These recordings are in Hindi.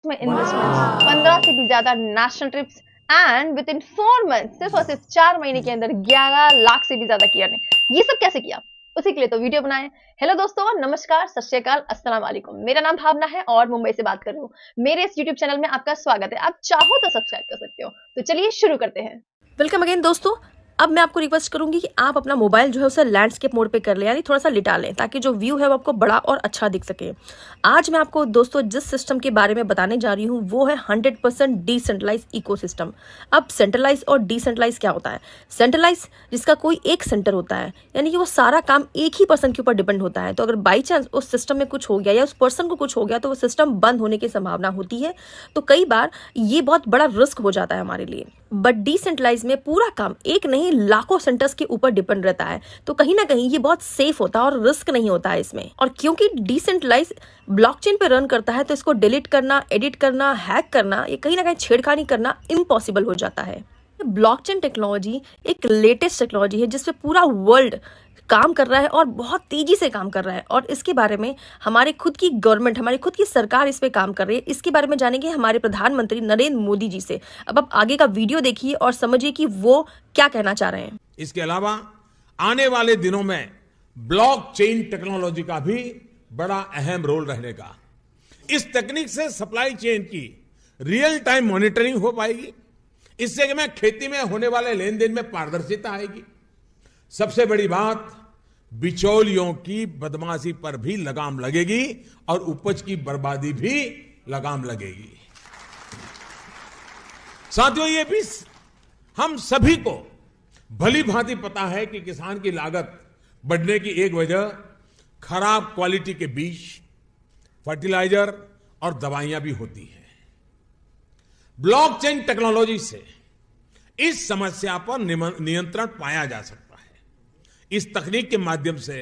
में इन्वेस्टमेंट्स, 15 से भी ज्यादा national trips and with in 4 month, सिर्फ और सिर्फ 4 महीने के अंदर 11 लाख से भी ज्यादा किया ने। ये सब कैसे किया, उसी के लिए तो वीडियो बनाए। हेलो दोस्तों, नमस्कार, सत श्री अकाल, अस्सलाम वालेकुम। मेरा नाम भावना है और मुंबई से बात कर रही हूँ। मेरे इस यूट्यूब चैनल में आपका स्वागत है। आप चाहो तो सब्सक्राइब कर सकते हो। तो चलिए शुरू करते हैं। वेलकम अगेन दोस्तों। अब मैं आपको रिक्वेस्ट करूंगी कि आप अपना मोबाइल जो है उसे लैंडस्केप मोड पे कर लें, यानी थोड़ा सा लिटा लें, ताकि जो व्यू है वो आपको बड़ा और अच्छा दिख सके। आज मैं आपको दोस्तों जिस सिस्टम के बारे में बताने जा रही हूँ वो है 100% डिसेंट्रलाइज इकोसिस्टम। अब सेंट्रलाइज और डिसेंट्रलाइज क्या होता है? सेंट्रलाइज जिसका कोई एक सेंटर होता है, यानी कि वो सारा काम एक ही पर्सन के ऊपर डिपेंड होता है। तो अगर बाई चांस उस सिस्टम में कुछ हो गया या उस पर्सन को कुछ हो गया तो वो सिस्टम बंद होने की संभावना होती है। तो कई बार ये बहुत बड़ा रिस्क हो जाता है हमारे लिए। बट डिसेंट्रलाइज में पूरा काम एक नहीं लाखों सेंटर्स के ऊपर डिपेंड रहता है, तो कहीं ना कहीं ये बहुत सेफ होता है और रिस्क नहीं होता है इसमें। और क्योंकि डिसेंट्रलाइज ब्लॉकचेन पे रन करता है तो इसको डिलीट करना, एडिट करना, हैक करना, ये कहीं ना कहीं छेड़खानी करना इम्पॉसिबल हो जाता है। ब्लॉकचेन टेक्नोलॉजी एक लेटेस्ट टेक्नोलॉजी है जिसपे पूरा वर्ल्ड काम कर रहा है और बहुत तेजी से काम कर रहा है। और इसके बारे में हमारे खुद की गवर्नमेंट, हमारी खुद की सरकार इस पे काम कर रही है। इसके बारे में जानेंगे हमारे प्रधानमंत्री नरेंद्र मोदी जी से। अब आप आगे का वीडियो देखिए और समझिए कि वो क्या कहना चाह रहे हैं। इसके अलावा आने वाले दिनों में ब्लॉकचेन टेक्नोलॉजी का भी बड़ा अहम रोल रहेगा। इस तकनीक से सप्लाई चेन की रियल टाइम मॉनिटरिंग हो पाएगी। इससे कि मैं खेती में होने वाले लेन देन में पारदर्शिता आएगी। सबसे बड़ी बात, बिचौलियों की बदमाशी पर भी लगाम लगेगी और उपज की बर्बादी भी लगाम लगेगी। साथियों, ये भी हम सभी को भली भांति पता है कि किसान की लागत बढ़ने की एक वजह खराब क्वालिटी के बीज, फर्टिलाइजर और दवाइयां भी होती हैं। ब्लॉकचेन टेक्नोलॉजी से इस समस्या पर नियंत्रण पाया जा सकता है। इस तकनीक के माध्यम से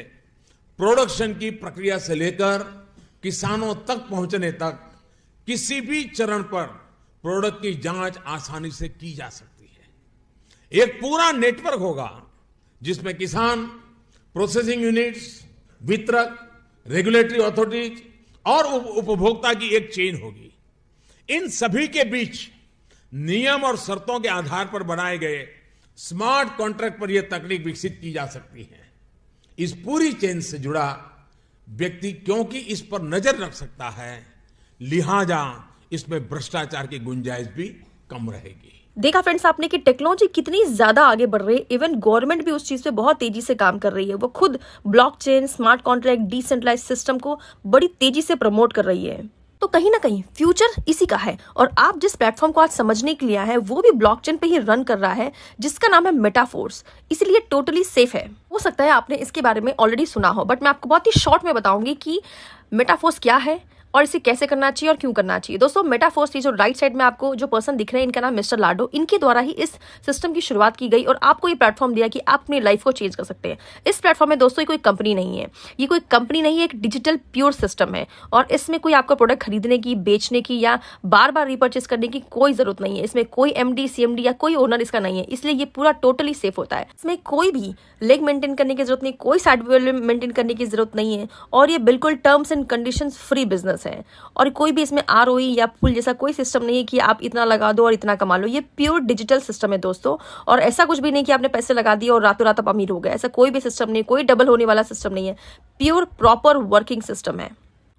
प्रोडक्शन की प्रक्रिया से लेकर किसानों तक पहुंचने तक किसी भी चरण पर प्रोडक्ट की जांच आसानी से की जा सकती है। एक पूरा नेटवर्क होगा जिसमें किसान, प्रोसेसिंग यूनिट्स, वितरक, रेगुलेटरी अथॉरिटीज और उपभोक्ता की एक चेन होगी। इन सभी के बीच नियम और शर्तों के आधार पर बनाए गए स्मार्ट कॉन्ट्रैक्ट पर यह तकनीक विकसित की जा सकती है। इस पूरी चेन से जुड़ा व्यक्ति क्योंकि इस पर नजर रख सकता है, लिहाजा इसमें भ्रष्टाचार की गुंजाइश भी कम रहेगी। देखा फ्रेंड्स आपने कि टेक्नोलॉजी कितनी ज्यादा आगे बढ़ रही है। इवन गवर्नमेंट भी उस चीज पे बहुत तेजी से काम कर रही है। वो खुद blockchain, smart contract, decentralize system को बड़ी तेजी से प्रमोट कर रही है। तो कहीं ना कहीं फ्यूचर इसी का है। और आप जिस प्लेटफॉर्म को आज समझने के लिए आए हैं वो भी ब्लॉकचेन पे ही रन कर रहा है, जिसका नाम है मेटाफोर्स। इसलिए टोटली सेफ है। हो सकता है आपने इसके बारे में ऑलरेडी सुना हो, बट मैं आपको बहुत ही शॉर्ट में बताऊंगी कि मेटाफोर्स क्या है और इसे कैसे करना चाहिए और क्यों करना चाहिए। दोस्तों, मेटाफोर्स की जो राइट साइड में आपको जो पर्सन दिख रहे हैं, इनका नाम मिस्टर लाडो। इनके द्वारा ही इस सिस्टम की शुरुआत की गई और आपको ये प्लेटफॉर्म दिया कि आप अपनी लाइफ को चेंज कर सकते हैं। इस प्लेटफॉर्म में दोस्तों ये कोई कंपनी नहीं है, ये कोई कंपनी नहीं है, एक डिजिटल प्योर सिस्टम है। और इसमें कोई आपको प्रोडक्ट खरीदने की, बेचने की या बार बार रिपर्चेस करने की कोई जरूरत नहीं है। इसमें कोई MD, CMD या कोई ओनर इसका नहीं है, इसलिए ये पूरा टोटली सेफ होता है। इसमें कोई भी लेग मेंटेन करने की जरूरत नहीं, कोई साइड मेंटेन करने की जरूरत नहीं है और ये बिल्कुल terms and conditions free business है। और कोई भी इसमें ROE या पुल जैसा कोई सिस्टम नहीं है कि आप इतना लगा दो और इतना कमा लो। ये प्योर डिजिटल सिस्टम है दोस्तों। और ऐसा कुछ भी नहीं कि आपने पैसे लगा दिए और रातों रात आप अमीर हो गए। ऐसा कोई भी सिस्टम नहीं, कोई डबल होने वाला सिस्टम नहीं है। प्योर प्रॉपर वर्किंग सिस्टम है।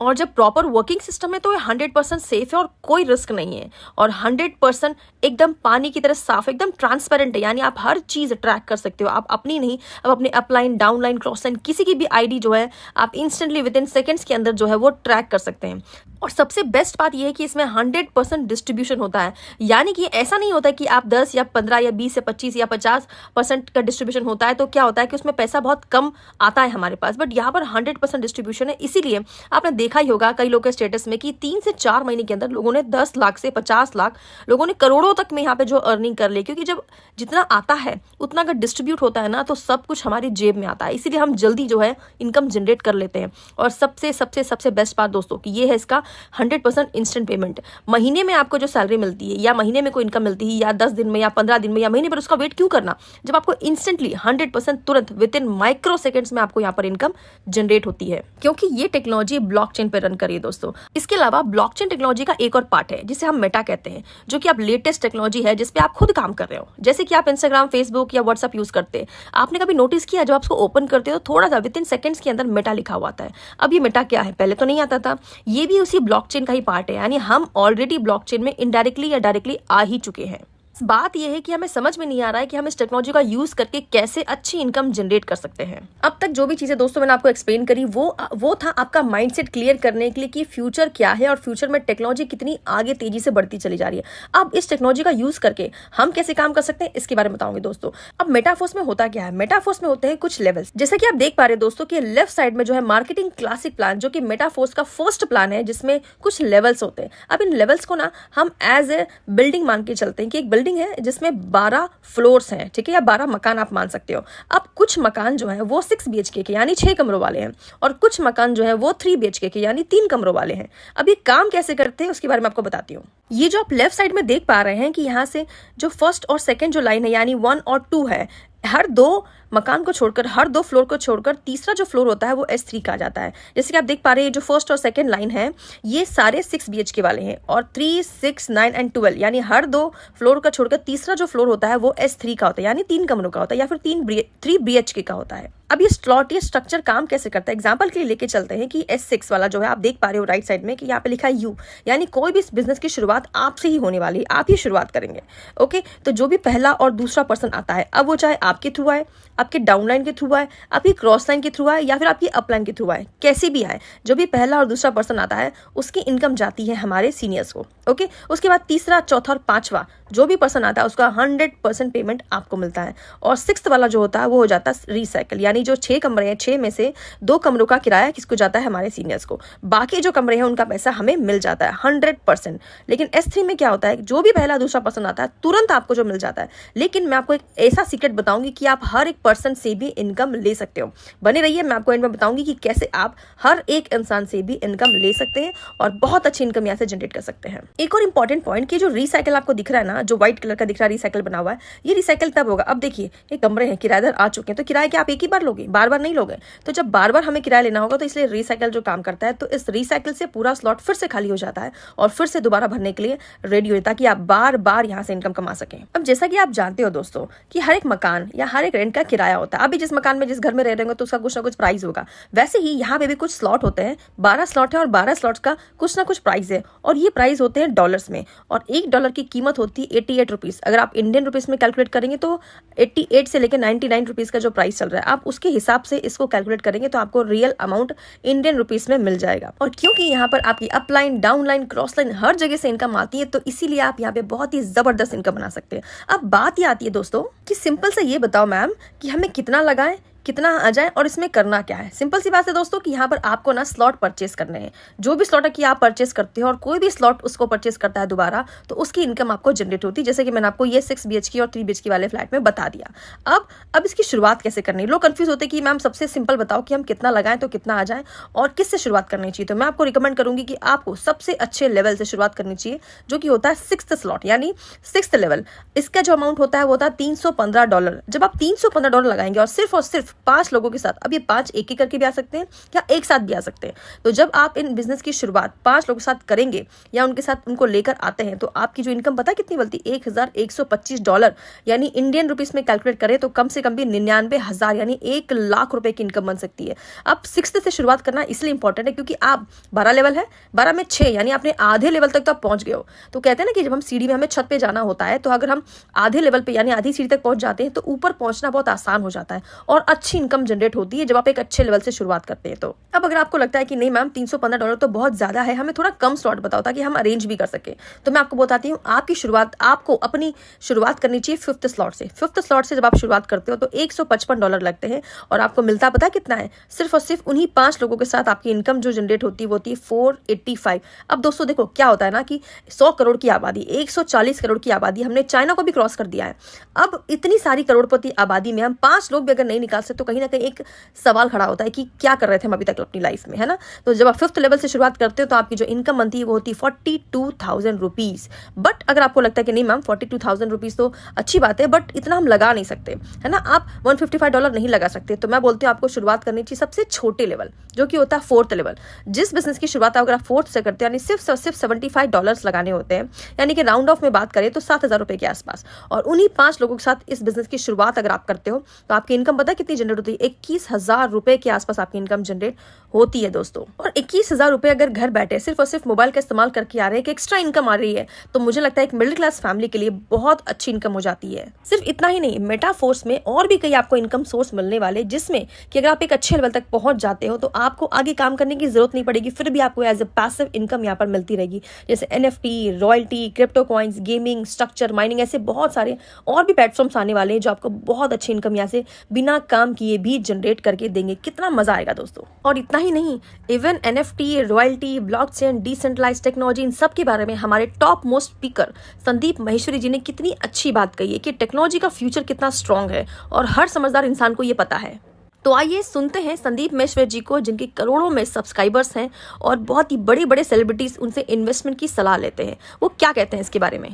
और जब प्रॉपर वर्किंग सिस्टम है तो ये 100% सेफ है और कोई रिस्क नहीं है। और 100% एकदम पानी की तरह साफ, एकदम ट्रांसपेरेंट है। यानी आप हर चीज ट्रैक कर सकते हो। आप अपनी नहीं, अब अपने अपलाइन, डाउनलाइन, क्रॉसलाइन, किसी की भी ID जो है आप इंस्टेंटली विद इन सेकेंड्स के अंदर जो है वो ट्रैक कर सकते हैं। और सबसे बेस्ट बात यह है कि इसमें 100% डिस्ट्रीब्यूशन होता है। यानी कि ऐसा नहीं होता कि आप 10 या 15 या 20 या 25 या 50% का डिस्ट्रीब्यूशन होता है तो क्या होता है कि उसमें पैसा बहुत कम आता है हमारे पास। बट यहाँ पर 100% डिस्ट्रीब्यूशन है। इसीलिए आपने देखा ही होगा कई लोगों के स्टेटस में कि 3 से 4 महीने के अंदर लोगों ने 10 लाख से 50 लाख, लोगों ने करोड़ों तक में यहाँ पे जो अर्निंग कर ली। क्योंकि जब जितना आता है उतना अगर डिस्ट्रीब्यूट होता है ना तो सब कुछ हमारी जेब में आता है। इसीलिए हम जल्दी जो है इनकम जनरेट कर लेते हैं। और सबसे सबसे सबसे बेस्ट बात दोस्तों कि ये है इसका 100% इंस्टेंट पेमेंट। महीने में आपको जो सैलरी मिलती है या महीने में कोई इनकम मिलती है या 10 दिन में या 15 दिन में या महीने पर, उसका वेट क्यों करना जब आपको इंस्टेंटली 100% तुरंत विद इन माइक्रो सेकेंड्स में आपको यहाँ पर इनकम जनरेट होती है। क्योंकि ये टेक्नोलॉजी ब्लॉकचेन ब्लॉकचेन पे रन करिए दोस्तों। इसके अलावा ब्लॉकचेन टेक्नोलॉजी का एक और पार्ट है जिसे हम मेटा कहते हैं, जो कि आप लेटेस्ट टेक्नोलॉजी है जिसपे आप खुद काम कर रहे हो। जैसे कि आप इंस्टाग्राम, फेसबुक या व्हाट्सएप यूज करते हैं, आपने कभी नोटिस किया जब आप उसको ओपन करते हो थोड़ा सा विद इन सेकंड्स के अंदर मेटा लिखा हुआ आता है। अब ये मेटा क्या है, पहले तो नहीं आता था। ये भी उसी ब्लॉकचेन का ही पार्ट है, यानी हम ऑलरेडी ब्लॉकचेन में इनडायरेक्टली या डायरेक्टली आ ही चुके हैं। बात यह है कि हमें समझ में नहीं आ रहा है कि हम इस टेक्नोलॉजी का यूज करके कैसे अच्छी इनकम जनरेट कर सकते हैं। अब तक जो भी चीजें दोस्तों मैंने आपको एक्सप्लेन करी वो था आपका माइंडसेट क्लियर करने के लिए कि फ्यूचर क्या है और फ्यूचर में टेक्नोलॉजी कितनी आगे तेजी से बढ़ती चली जा रही है। अब इस टेक्नोलॉजी का यूज करके हम कैसे काम कर सकते हैं इसके बारे में बताऊंगी दोस्तों। अब मेटाफोर्स में होता क्या है, मेटाफोर्स में होते हैं कुछ लेवल्स। जैसे कि आप देख पा रहे हैं दोस्तों कि लेफ्ट साइड में जो है मार्केटिंग क्लासिक प्लान, जो कि मेटाफोर्स का फर्स्ट प्लान है जिसमें कुछ लेवल्स होते हैं। अब इन लेवल्स को ना हम एज ए बिल्डिंग मान के चलते हैं कि एक बिल्डिंग है जिसमें 12 फ्लोर्स हैं, ठीक है, या 12 मकान आप मान सकते हो। अब कुछ मकान जो है वो 6 BHK के यानी 6 कमरों वाले हैं और कुछ मकान जो है वो 3 BHK के यानी 3 कमरों वाले हैं। अब ये काम कैसे करते हैं उसके बारे में आपको बताती हूँ। ये जो आप लेफ्ट साइड में देख पा रहे हैं कि यहाँ से जो फर्स्ट और सेकंड जो लाइन है यानी 1 और 2 है, हर 2 मकान को छोड़कर, हर 2 फ्लोर को छोड़कर तीसरा जो फ्लोर होता है वो S3 कहा जाता है। जैसे कि आप देख पा रहे हैं जो फर्स्ट और सेकंड लाइन है ये सारे 6 BHK वाले हैं और 3, 6, 9 एंड 12 यानी हर 2 फ्लोर का छोड़कर तीसरा जो फ्लोर होता है वो S3 का होता है, यानी 3 कमरों का होता है या फिर 3 BHK का होता है। अब ये स्लॉट, ये स्ट्रक्चर काम कैसे करता है एग्जांपल के लिए लेके चलते हैं कि S6 वाला जो है आप देख पा रहे हो राइट साइड में कि यहाँ पे लिखा है यू, यानी कोई भी बिजनेस की शुरुआत आपसे ही होने वाली है, आप ही शुरुआत करेंगे। ओके, तो जो भी पहला और दूसरा पर्सन आता है, अब वो चाहे आपके थ्रू आए, आपके डाउनलाइन के थ्रू आए, आपकी क्रॉस लाइन के थ्रू आए या फिर आपकी अपलाइन के थ्रू आए, कैसे भी आए, जो भी पहला और दूसरा पर्सन आता है उसकी इनकम जाती है हमारे सीनियर्स को। ओके, उसके बाद तीसरा, चौथा और पांचवा जो भी पर्सन आता है उसका 100% पेमेंट आपको मिलता है। और 6th वाला जो होता है वो हो जाता है रिसाइकल, यानी जो 6 कमरे हैं 6 में से 2 कमरों का किराया किसको जाता है, हमारे सीनियर्स को। बाकी जो कमरे हैं उनका पैसा हमें मिल जाता है 100%। लेकिन S3 में क्या होता है, जो भी पहला दूसरा पर्सन आता है तुरंत आपको जो मिल जाता है। लेकिन मैं आपको एक ऐसा सीक्रेट बताऊंगी कि आप हर एक पर्सन से भी इनकम ले सकते हो। बने रहिए, मैं आपको इनमें बताऊंगी कि कैसे आप हर एक इंसान से भी इनकम ले सकते हैं और बहुत अच्छी इनकम यहाँ से जनरेट कर सकते हैं। एक और इंपॉर्टेंट पॉइंट कि जो रिसाइकल आपको दिख रहा है ना, जो व्हाइट कलर का दिख रहा है रिसाइकल बना हुआ है, ये रिसाइकल तब होगा। अब देखिए ये कमरे हैं, किराएदार आ चुके हैं, तो किराया क्या आप एक ही बार लोगे, बार बार नहीं लोगे। तो जब बार बार हमें किराया लेना होगा तो इसलिए रिसाइकल जो काम करता है, तो इस रिसाइकल से पूरा स्लॉट फिर से खाली हो जाता है और फिर से दोबारा भरने के लिए रेडी हो, ताकि आप बार बार यहाँ से इनकम कमा सकें। अब जैसा कि आप जानते हो दोस्तों कि हर एक मकान या हर एक रेंट का किराया होता है। अभी जिस मकान में जिस घर में रह रहे होंगे तो उसका कुछ ना कुछ प्राइस होगा। वैसे ही यहाँ पे भी कुछ स्लॉट होते हैं, 12 स्लॉट है और 12 स्लॉट्स का कुछ ना कुछ प्राइस है और ये प्राइस होते हैं डॉलर्स में। और $1 की कीमत होती है 88 रुपीज। अगर आप इंडियन रुपीज में कैलकुलेट करेंगे तो 88 से लेकर 99 रुपीज का जो प्राइस चल रहा है, आप उसके हिसाब से इसको कैलकुलेट करेंगे तो आपको रियल अमाउंट इंडियन रुपीज में मिल जाएगा। और क्योंकि यहाँ पर आपकी अपलाइन, डाउनलाइन, क्रॉस लाइन हर जगह से इनकम आती है, तो इसीलिए आप यहाँ पे बहुत ही जबरदस्त इनकम बना सकते हैं। अब बात ये आती है दोस्तों कि सिंपल से ये बताओ मैम कि हमें कितना लगाएं, कितना आ जाए और इसमें करना क्या है। सिंपल सी बात है दोस्तों कि यहाँ पर आपको ना स्लॉट परचेस करने हैं। जो भी स्लॉट की आप परचेस करते हो और कोई भी स्लॉट उसको परचेस करता है दोबारा, तो उसकी इनकम आपको जनरेट होती है। जैसे कि मैंने आपको ये 6 BHK और 3 BHK वाले फ्लैट में बता दिया। अब इसकी शुरुआत कैसे करनी है। लोग कंफ्यूज होते हैं कि मैम सबसे सिंपल बताओ कि हम कितना लगाएं तो कितना आ जाए और किससे शुरुआत करनी चाहिए। तो मैं आपको रिकमेंड करूंगी कि आपको सबसे अच्छे लेवल से शुरुआत करनी चाहिए, जो कि होता है 6th स्लॉट यानी 6th लेवल। इसका जो अमाउंट होता है वो होता है $315। जब आप $315 लगाएंगे और सिर्फ 5 लोगों के साथ, अब ये 5 एक एक करके भी आ सकते हैं या एक साथ भी आ सकते हैं, तो जब आप इन बिजनेस की शुरुआत 5 लोगों के साथ करेंगे या उनके साथ उनको लेकर आते हैं, तो आपकी जो इनकम पता कितनी बनती है, $1125, यानी इंडियन रुपीस में कैलकुलेट करें तो कम से कम भी 99,000 यानी 1 लाख रुपए की इनकम बन सकती है। अब 6th से शुरुआत करना इसलिए इंपॉर्टेंट है क्योंकि आप 12 लेवल है, 12 में 6 यानी आपने आधे लेवल तक तो आप पहुंच गए हो। तो कहते हैं ना कि जब हम सीढ़ी में हमें छत पे जाना होता है, तो अगर हम आधे लेवल पे यानी आधी सीढ़ी तक पहुंच जाते हैं तो ऊपर पहुंचना बहुत आसान हो जाता है और अच्छी इनकम जनरेट होती है जब आप एक अच्छे लेवल से शुरुआत करते हैं। तो अब अगर आपको लगता है कि नहीं मैम $315 तो बहुत ज्यादा है, हमें थोड़ा कम स्लॉट बताओ ताकि हम अरेंज भी कर सके, तो मैं आपको बताती हूँ आपको अपनी शुरुआत करनी चाहिए 5th स्लॉट से। 5th स्लॉट से जब आप शुरुआत करते हो तो $155 लगते हैं और आपको मिलता पता कितना है, सिर्फ और सिर्फ उन्हीं 5 लोगों के साथ आपकी इनकम जो जनरेट होती है वो होती है 485। अब दोस्तों देखो क्या होता है ना कि 100 करोड़ की आबादी, 140 करोड़ की आबादी, हमने चाइना को भी क्रॉस कर दिया है। अब इतनी सारी करोड़पति आबादी में हम 5 लोग भी अगर नहीं निकाल से, तो कहीं ना कहीं एक सवाल खड़ा होता है कि क्या कर रहे थे हम अभी तक अपनी लाइफ में, है ना। तो जब आप 5th लेवल से शुरुआत करते हो तो आपकी जो इनकम बनती है वो होती है 42,000 रुपीज़। बट अगर आपको लगता है कि नहीं मैम 42,000 रुपीज़ तो अच्छी बात है, बट इतना हम लगा नहीं सकते, है ना, आप $155 नहीं लगा सकते, तो मैं बोलती हूँ आपको शुरुआत करनी चाहिए सबसे छोटे लेवल, जो कि होता है 4th लेवल। जिस बिजनेस की शुरुआत अगर आप 4th से करते हैं, यानी सिर्फ $75 लगाने होते हैं, यानी कि राउंड ऑफ में बात करें तो 7,000 रुपए के आसपास। और उन्हीं 5 लोगों के साथ इस बिजनेस की शुरुआत अगर आप करते हो तो आपकी इनकम पता है कितनी जनरेट होती है? 21,000 रुपए के आसपास आपकी इनकम जनरेट होती है दोस्तों। और 21,000 रुपए अगर घर बैठे सिर्फ और सिर्फ मोबाइल का इस्तेमाल करके आ रहे हैं, कि एक्स्ट्रा इनकम आ रही है, तो मुझे लगता है एक मिडिल क्लास फैमिली के लिए बहुत अच्छी इनकम हो जाती है। सिर्फ इतना ही नहीं, मेटाफोर्स में और भी कई आपको इनकम सोर्स मिलने वाले, जिसमें कि अगर आप एक अच्छे लेवल तक पहुंच जाते हो तो आपको आगे काम करने की जरूरत नहीं पड़ेगी, फिर भी आपको एज ए पैसिव इनकम यहाँ पर मिलती रहेगी, जैसे NFT, royalty, crypto coins, gaming, structure mining, ऐसे बहुत सारे और भी प्लेटफॉर्म्स आने वाले हैं जो आपको बहुत अच्छी इनकम यहाँ से बिना काम किए भी जनरेट करके देंगे। कितना मजा आएगा दोस्तों। और इतना ही नहीं, even NFT, royalty, blockchain, decentralised technology, इन सब के बारे में हमारे top most speaker Sandeep Maheshwari ji ने कितनी अच्छी बात कही है कि टेक्नोलॉजी का फ्यूचर कितना स्ट्रांग है और हर समझदार इंसान को ये पता है। तो आइए सुनते हैं संदीप माहेश्वरी जी को, जिनके करोड़ों में सब्सक्राइबर्स हैं और बहुत ही बड़े बड़े सेलिब्रिटीज उनसे इन्वेस्टमेंट की सलाह लेते हैं। वो क्या कहते हैं इसके बारे में।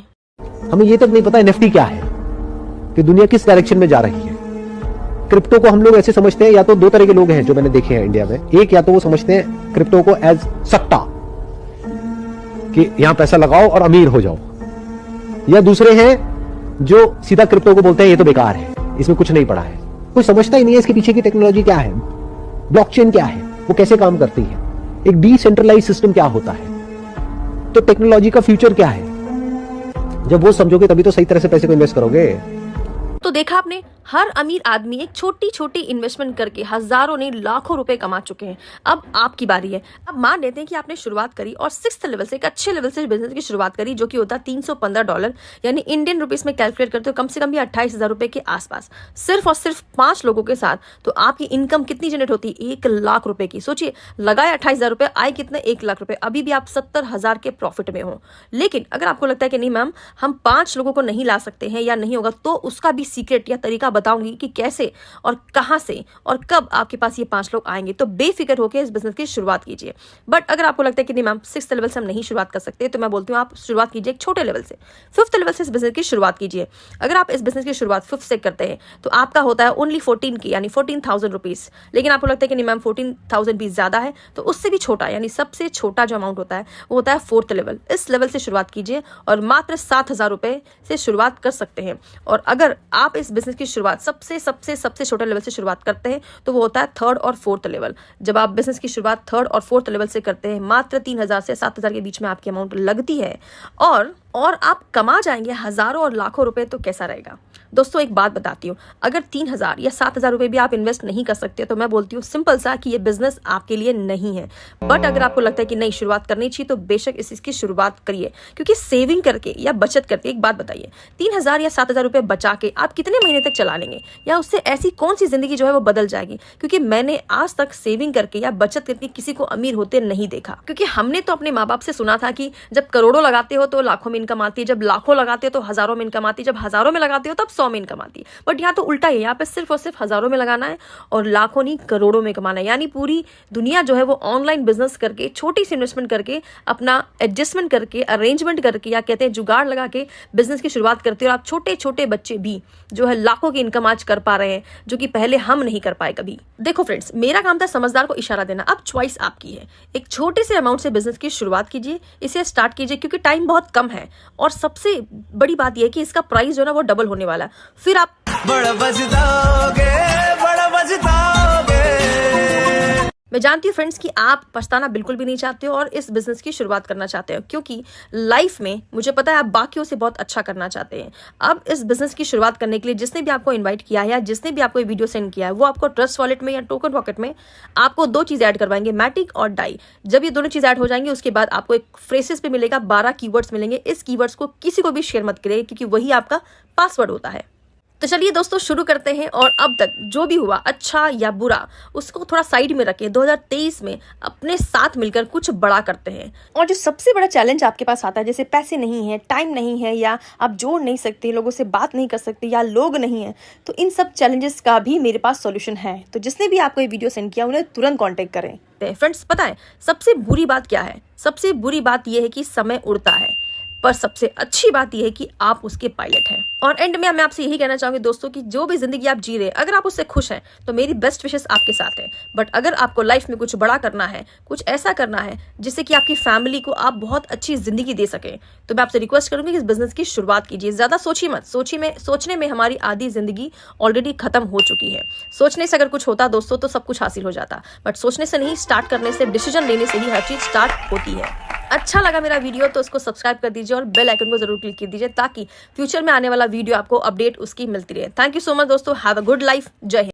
हमें ये तक नहीं पता NFT क्या है, कि दुनिया किस डायरेक्शन में जा रही है। क्रिप्टो को हम लोग ऐसे समझते हैं, या तो 2 तरह के लोग हैं जो मैंने देखे हैं इंडिया में। एक, या तो वो समझते हैं क्रिप्टो को एज सट्टा, कि यहां पैसा लगाओ और अमीर हो जाओ, या दूसरे हैं जो सीधा क्रिप्टो को बोलते हैं ये तो बेकार है, इसमें कुछ नहीं पड़ा है, कोई समझता ही नहीं है इसके पीछे की टेक्नोलॉजी क्या है, ब्लॉकचेन क्या है, वो कैसे काम करती है, एक डिसेंट्रलाइज्ड सिस्टम क्या होता है, तो टेक्नोलॉजी का फ्यूचर क्या है। जब वो समझोगे तभी तो सही तरह से पैसे को इन्वेस्ट करोगे। तो देखा आपने, हर अमीर आदमी एक छोटी छोटी इन्वेस्टमेंट करके हजारों नहीं लाखों रुपए कमा चुके हैं। अब आपकी बारी है। अब मान लेते हैं कि आपने शुरुआत करी और 6th लेवल से, एक अच्छे लेवल से बिजनेस की शुरुआत करी, जो कि होता है $315, यानी इंडियन रुपीस में कैलकुलेट करते हो कम से कम भी 28,000 रुपए के आसपास, सिर्फ और सिर्फ 5 लोगों के साथ। तो आपकी इनकम कितनी जनरेट होती है? 1 लाख रुपए की। सोचिए, लगाए 28,000 रुपए, आए कितने? 1 लाख रुपए। अभी भी आप 70,000 के प्रॉफिट में हो। लेकिन अगर आपको लगता है कि नहीं मैम हम 5 लोगों को नहीं ला सकते हैं या नहीं होगा, तो उसका भी सीक्रेट या तरीका बताऊंगी कि कैसे और कहां से और कब आपके पास ये 5 लोग आएंगे। तो बेफिक्र होकर इस बिजनेस की शुरुआत कीजिए। बट अगर आपको लगता है कि नहीं मैम 6th लेवल से हम नहीं शुरुआत कर सकते, तो मैं बोलती हूँ आप शुरुआत कीजिए एक छोटे लेवल से। 5th लेवल से इस बिजनेस की शुरुआत कीजिए। अगर आप इस बिजनेस की शुरुआत 5th से करते हैं तो आपका होता है ओनली 14 की, यानी 14,000 रुपीज। लेकिन आपको लगता है कि नहीं मैम 14,000 भी ज्यादा है, तो उससे भी छोटा, यानी सबसे छोटा जो अमाउंट होता है वो होता है 4th लेवल। इस लेवल से शुरुआत कीजिए और मात्र 7,000 रुपए से शुरुआत कर सकते हैं। और अगर आप इस बिजनेस की शुरुआत सबसे छोटे लेवल से शुरुआत करते हैं तो वो होता है 3rd और 4th लेवल। जब आप बिजनेस की शुरुआत 3rd और 4th लेवल से करते हैं, मात्र 3,000 से 7,000 के बीच में आपकी अमाउंट लगती है और आप कमा जाएंगे हजारों और लाखों रुपए, तो कैसा रहेगा दोस्तों। एक बात बताती हूँ, अगर 3,000 या 7,000 रुपए भी आप इन्वेस्ट नहीं कर सकते, तो मैं बोलती हूँ सिंपल सा कि ये बिजनेस आपके लिए नहीं है। बट अगर आपको लगता है कि नहीं शुरुआत करनी चाहिए, तो बेशक इसकी शुरुआत करिए, क्योंकि सेविंग करके या बचत करके, एक बात बताइए, 3,000 या 7,000 रुपए बचा के आप कितने महीने तक चला लेंगे, या उससे ऐसी कौन सी जिंदगी जो है वो बदल जाएगी। क्योंकि मैंने आज तक सेविंग करके या बचत करके किसी को अमीर होते नहीं देखा। क्योंकि हमने तो अपने माँ बाप से सुना था कि जब करोड़ों लगाते हो तो लाखों में इनकम आती है, जब लाखों लगाते हो तो हजारों में इनकम आती है, जब हजारों में लगाते हो तब 100 में इनकम आती है। बट यहाँ तो उल्टा है, यहाँ पे सिर्फ और सिर्फ हजारों में लगाना है और लाखों नहीं करोड़ों में कमाना है। यानी पूरी दुनिया जो है वो ऑनलाइन बिजनेस करके, छोटी सी इन्वेस्टमेंट करके, अपना एडजस्टमेंट करके, अरेंजमेंट करके, या कहते हैं जुगाड़ लगा के बिजनेस की शुरुआत करते हो। और आप छोटे छोटे बच्चे भी जो है लाखों की इनकम आज कर पा रहे हैं, जो कि पहले हम नहीं कर पाए कभी। देखो फ्रेंड्स, मेरा काम था समझदार को इशारा देना, अब चॉइस आपकी है। एक छोटे से अमाउंट से बिजनेस की शुरुआत कीजिए, इसे स्टार्ट कीजिए, क्योंकि टाइम बहुत कम है। और सबसे बड़ी बात यह है कि इसका प्राइस जो है ना वो डबल होने वाला है। फिर आप बड़ा बजदाओगे, बड़ा बजदाओगे। मैं जानती हूँ फ्रेंड्स कि आप पछताना बिल्कुल भी नहीं चाहते हो और इस बिजनेस की शुरुआत करना चाहते हो, क्योंकि लाइफ में मुझे पता है आप बाकियों से बहुत अच्छा करना चाहते हैं। अब इस बिजनेस की शुरुआत करने के लिए जिसने भी आपको इनवाइट किया है या जिसने भी आपको ये वीडियो सेंड किया है, वो आपको ट्रस्ट वॉलेट में या टोकन पॉकेट में आपको 2 चीज ऐड करवाएंगे, मैटिक और डाई। जब ये दोनों चीज ऐड हो जाएंगे, उसके बाद आपको एक फ्रेसेस पे मिलेगा, 12 कीवर्ड्स मिलेंगे। इस कीवर्ड्स को किसी को भी शेयर मत करिए, क्योंकि वही आपका पासवर्ड होता है। तो चलिए दोस्तों शुरू करते हैं, और अब तक जो भी हुआ अच्छा या बुरा उसको थोड़ा साइड में रखें। 2023 में अपने साथ मिलकर कुछ बड़ा करते हैं। और जो सबसे बड़ा चैलेंज आपके पास आता है, जैसे पैसे नहीं है, टाइम नहीं है, या आप जोड़ नहीं सकते, लोगों से बात नहीं कर सकते, या लोग नहीं है, तो इन सब चैलेंजेस का भी मेरे पास सॉल्यूशन है। तो जिसने भी आपको ये वीडियो सेंड किया उन्हें तुरंत कॉन्टेक्ट करें। फ्रेंड्स पता है सबसे बुरी बात क्या है? सबसे बुरी बात यह है कि समय उड़ता है, पर सबसे अच्छी बात यह है कि आप उसके पायलट हैं। और एंड में मैं आपसे यही कहना चाहूंगी दोस्तों कि जो भी जिंदगी आप जी रहे हैं, अगर आप उससे खुश हैं तो मेरी बेस्ट विशेस आपके साथ है। बट अगर आपको लाइफ में कुछ बड़ा करना है, कुछ ऐसा करना है जिससे कि आपकी फैमिली को आप बहुत अच्छी जिंदगी दे सके, तो मैं आपसे रिक्वेस्ट करूंगी कि इस बिजनेस की शुरुआत कीजिए। ज्यादा सोचिए मत, सोचने में हमारी आधी जिंदगी ऑलरेडी खत्म हो चुकी है। सोचने से अगर कुछ होता दोस्तों तो सब कुछ हासिल हो जाता, बट सोचने से नहीं, स्टार्ट करने से, डिसीजन लेने से ही हर चीज स्टार्ट होती है। अच्छा लगा मेरा वीडियो तो उसको सब्सक्राइब कर दीजिए और बेल आइकन को जरूर क्लिक कर दीजिए, ताकि फ्यूचर में आने वाला वीडियो आपको अपडेट उसकी मिलती रहे। थैंक यू सो मच दोस्तों, हैव अ गुड लाइफ, जय हिंद।